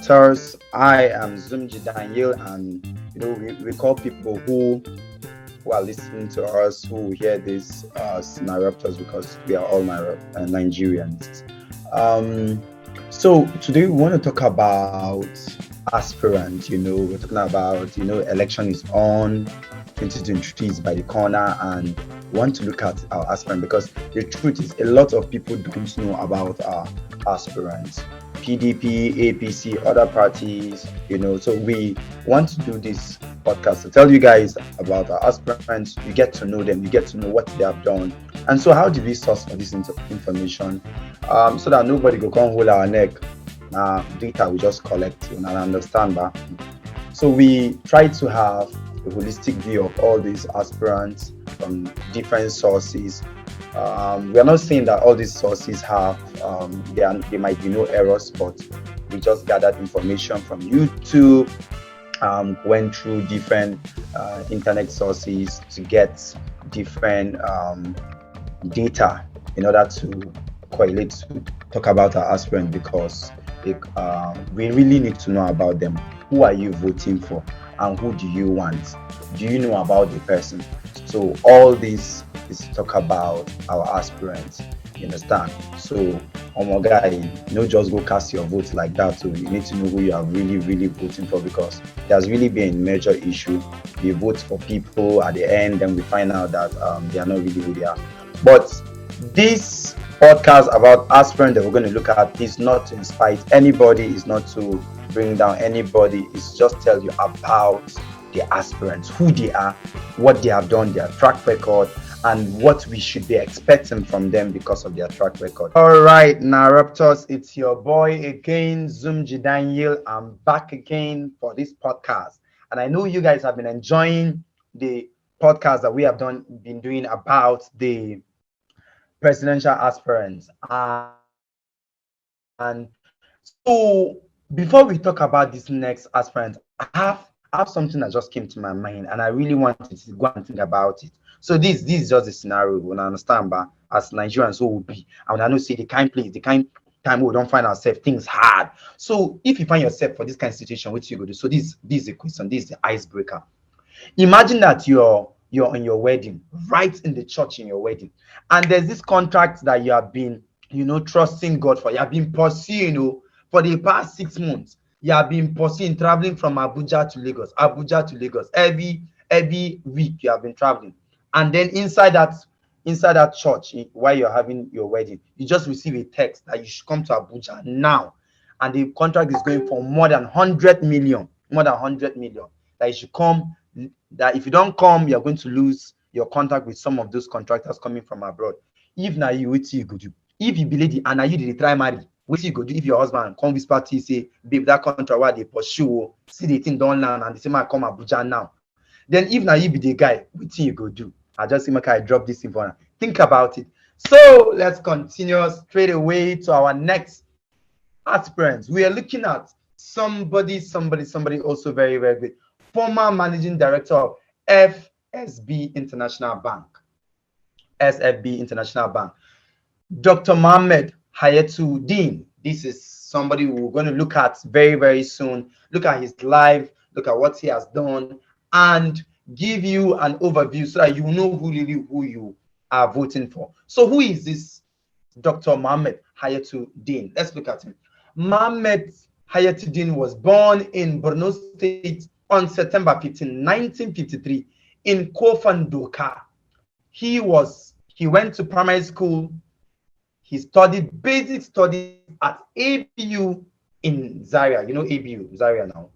Narrators. I am Zumji Daniel, and we call people who are listening to us, who hear this as Narrators because we are all Nigerians. Um, so today we want to talk about aspirant. We're talking about election is on, 2023 is by the corner, and we want to look at our aspirant because the truth is a lot of people don't know about our aspirants. PDP, APC, other parties, So we want to do this podcast to tell you guys about our aspirants. You get to know them, you get to know what they have done. And so, how did we source for this information? So that nobody go come hold our neck. Data we just collect and understand that. So we try to have a holistic view of all these aspirants from different sources. We are not saying that all these sources have there might be no errors, but we just gathered information from YouTube, went through different internet sources to get different data in order to correlate to talk about our aspirant because we really need to know about them. Who are you voting for, and who do you want? Do you know about the person? So all this is to talk about our aspirants. You understand? So, my guy, just go cast your vote like that. So you need to know who you are really, really voting for because there's really been a major issue. We vote for people at the end, and we find out that they are not really who they are. But this podcast about aspirant that we're going to look at is not to inspire anybody, is not to bring down anybody, it's just tell you about the aspirants, who they are, what they have done, their track record, and what we should be expecting from them because of their track record. All right, Naraptors, it's your boy again, Zumji Daniel. I'm back again for this podcast. And I know you guys have been enjoying the podcast that we have been doing about the presidential aspirants. And so before we talk about this next aspirant, I have something that just came to my mind and I really wanted to go and think about it. So this is just a scenario when I understand, but as Nigerians who will be, and I know say the kind place, the kind time we don't find ourselves things hard. So if you find yourself for this kind of situation, what you go do? So this is a question, this is the icebreaker. Imagine that you're on your wedding, right in the church in your wedding, and there's this contract that you have been, trusting God for. You have been pursuing, for the past 6 months. You have been pursuing, traveling from Abuja to Lagos. Every week you have been traveling, and then inside that church while you're having your wedding, you just receive a text that you should come to Abuja now, and the contract is going for more than 100 million. That you should come. That if you don't come, you're going to lose your contact with some of those contractors coming from abroad. If now you wait till you go do, if you believe it and now you did try marry, what you go do if your husband come whisper to you say, babe, that contract where they pursue, see the thing don't land and they say, man, come Abuja now. Then if now you be the guy, what you go do? I just see my car drop this info now. Think about it. So let's continue straight away to our next aspirants. We are looking at somebody also very, very good. Former managing director of FSB International Bank. SFB International Bank. Dr. Mohammed Hayatu-Deen. This is somebody we're going to look at very, very soon. Look at his life, look at what he has done, and give you an overview so that you know who you are voting for. So who is this Dr. Mohammed Hayatu-Deen? Let's look at him. Mohammed Hayatu-Deen was born in Borno State on September 15, 1953 in Kofandoka. He went to primary school. He studied basic studies at ABU in Zaria. You know ABU, Zaria now.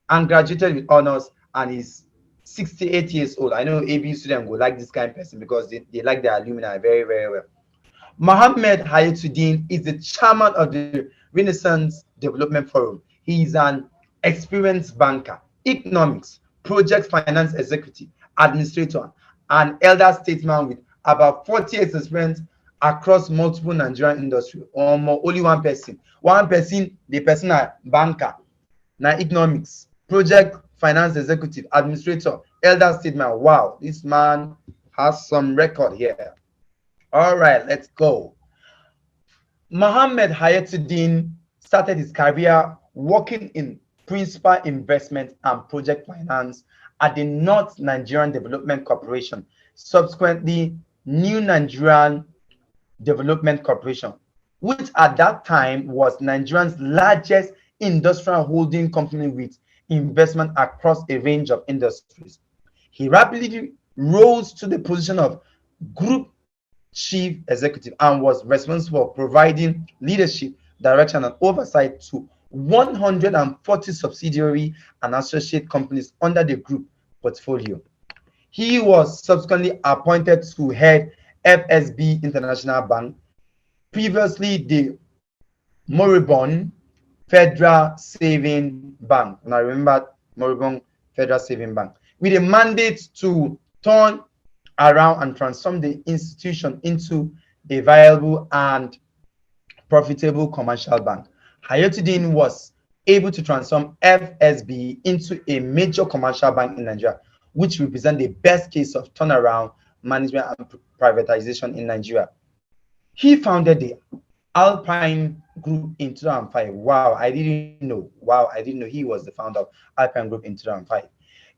And graduated with honors and is 68 years old. I know ABU students will like this kind of person because they like their alumni very, very well. Mohammed Hayatu-Deen is the chairman of the Renaissance Development Forum. He is an experienced banker, economics, project finance executive, administrator, and elder statesman with about 40 years experience across multiple Nigerian industry. Only one person, the person a banker, now economics, project finance executive, administrator, elder statesman. Wow, this man has some record here. All right, let's go. Mohammed Hayatu-Deen started his career working in principal investment and project finance at the North Nigerian Development Corporation, subsequently New Nigerian Development Corporation, which at that time was Nigeria's largest industrial holding company with investment across a range of industries. He rapidly rose to the position of group chief executive and was responsible for providing leadership, direction, and oversight to 140 subsidiary and associate companies under the group portfolio. He was subsequently appointed to head FSB International Bank, previously the moribund Federal Saving Bank. And I remember moribund Federal Saving Bank, with a mandate to turn around and transform the institution into a viable and profitable commercial bank. Hayatu-Deen was able to transform FSB into a major commercial bank in Nigeria, which represents the best case of turnaround, management, and privatization in Nigeria. He founded the Alpine Group in 2005. Wow, I didn't know. Wow, I didn't know he was the founder of Alpine Group in 2005.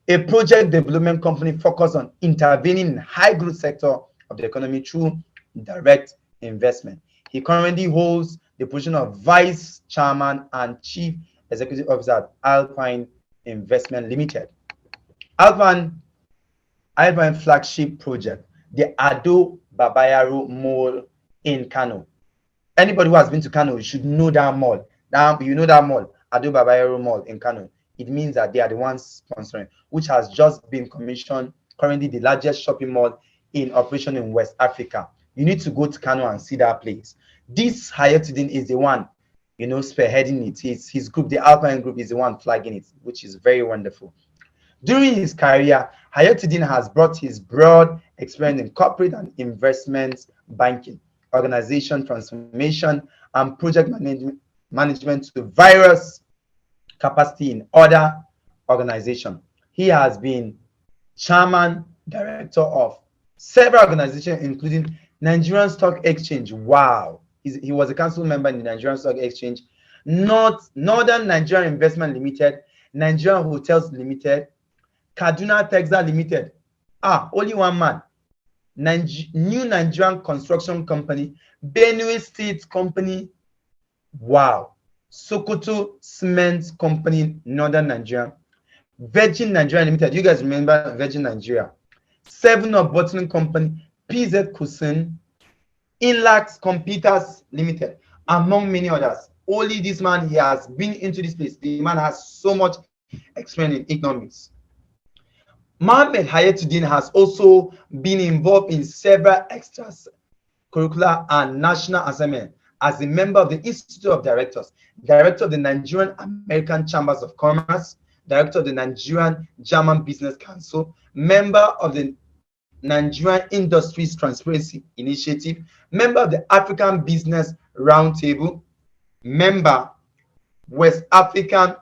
A project development company focused on intervening in high growth sector of the economy through direct investment. He currently holds the position of Vice Chairman and Chief Executive Officer at Alpine Investment Limited. Alpine flagship project, the Ado Babayaro Mall in Kano. Anybody who has been to Kano, you should know that mall. Now, you know that mall, Ado Babayaro Mall in Kano. It means that they are the ones sponsoring, which has just been commissioned, currently the largest shopping mall in operation in West Africa. You need to go to Kano and see that place. This Hayatu-Deen is the one, spearheading it. His group, the Alpine Group, is the one flagging it, which is very wonderful. During his career, Hayatu-Deen has brought his broad experience in corporate and investment banking, organization transformation, and project management to various capacity in other organizations. He has been chairman, director of several organizations, including Nigerian Stock Exchange. Wow. He was a council member in the Nigerian Stock Exchange, Northern Nigerian Investment Limited, Nigerian Hotels Limited, Kaduna Texas Limited. Only one man. New Nigerian Construction Company, Benue State Company. Wow. Sokoto Cement Company, Northern Nigeria, Virgin Nigeria Limited. You guys remember Virgin Nigeria? 7-Up Bottling Company, PZ Kusin, Inlax Computers Limited, among many others. Only this man, he has been into this place. The man has so much experience in economics. Mohammed Hayatu-Deen has also been involved in several extracurricular and national assignments as a member of the Institute of Directors, director of the Nigerian American Chambers of Commerce, director of the Nigerian German Business Council, member of the Nigerian Industries Transparency Initiative, member of the African Business Roundtable, member West African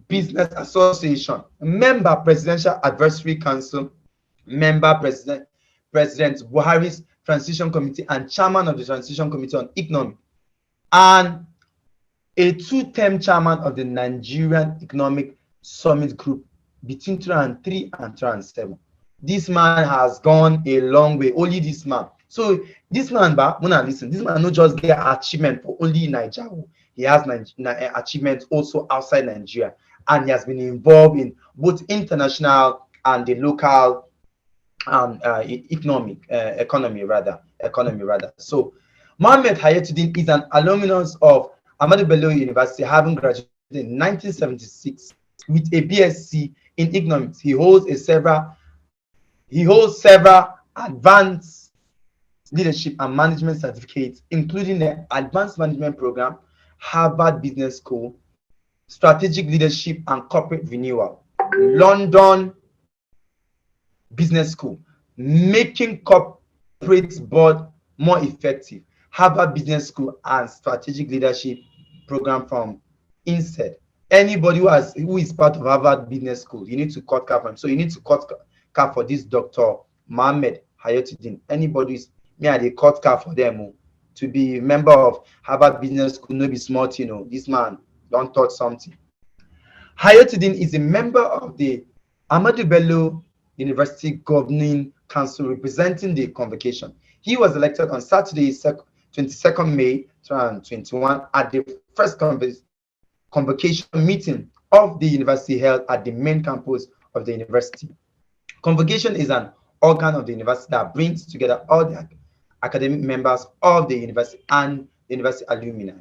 Business Association, member Presidential Advisory Council, member President Buhari's Transition Committee, and chairman of the Transition Committee on Economic, and a 2-term chairman of the Nigerian Economic Summit Group between 2003 and 2007. This man has gone a long way. Only this man. So this man, listen, this man not just get achievement for only Nigeria. He has achievements also outside Nigeria, and he has been involved in both international and the local economy rather. So Mohammed Hayatu-Deen is an alumnus of Ahmadu Bello University, having graduated in 1976 with a BSc in economics. He holds several advanced leadership and management certificates, including the Advanced Management Program, Harvard Business School, Strategic Leadership and Corporate Renewal, London Business School, Making Corporate Board More Effective, Harvard Business School, and Strategic Leadership Program from INSEAD. Anybody who is part of Harvard Business School, you need to cut cap for him. So you need to cut cap for this Dr. Mohammed Hayatu-Deen. Anybody they cut cap for them to be member of Harvard Business School, no be smart, this man. don't touch something. Hayatu-Deen is a member of the Ahmadu Bello University Governing Council representing the convocation. He was elected on Saturday, 22nd May 2021 at the first convocation meeting of the university held at the main campus of the university. Convocation is an organ of the university that brings together all the academic members of the university and the university alumni.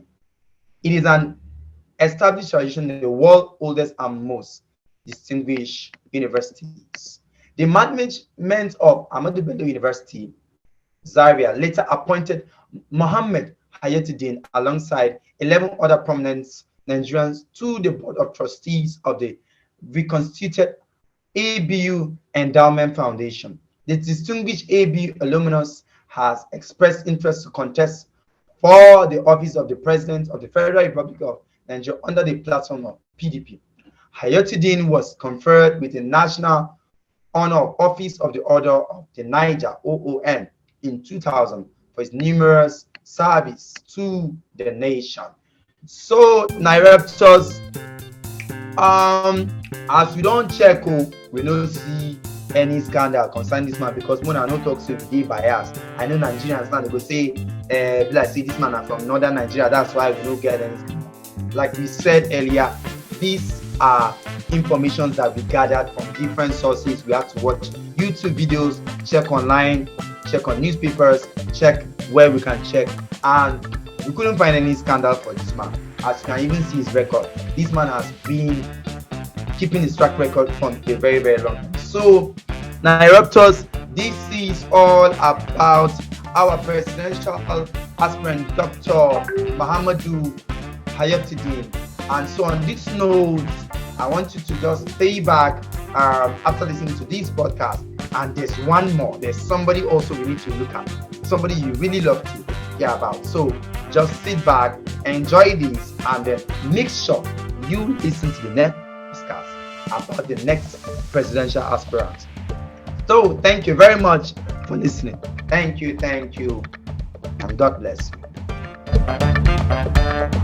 It is an established tradition in the world's oldest and most distinguished universities. The management of Ahmadu Bello University, Zaria, later appointed Mohammed Hayatu-Deen alongside 11 other prominent Nigerians to the Board of Trustees of the reconstituted ABU Endowment Foundation. The distinguished ABU alumnus has expressed interest to contest for the office of the President of the Federal Republic of Nigeria under the platform of PDP. Hayatu-Deen was conferred with the National Honor of Office of the Order of the Niger (OON) in 2000 for his numerous service to the nation. So, Naireptors, as we don't check, we don't see any scandal concerning this man because when I no talk to be biased. I know Nigerians now they go say, like say this man are from northern Nigeria, that's why we don't get anything. Like we said earlier, these are information that we gathered from different sources. We have to watch YouTube videos, check online, check on newspapers, check where we can check, and we couldn't find any scandal for this man. As you can even see his record, this man has been keeping his track record from a very, very long time. So, Naireptors, this is all about our presidential aspirant, Dr. Muhammadu Hayatu-Deen. And so on this note, I want you to just stay back after listening to this podcast. And there's one more. There's somebody also we need to look at. Somebody you really love to hear about. So just sit back, enjoy this, and then make sure you listen to the next podcast about the next presidential aspirant. So thank you very much for listening. Thank you, and God bless you.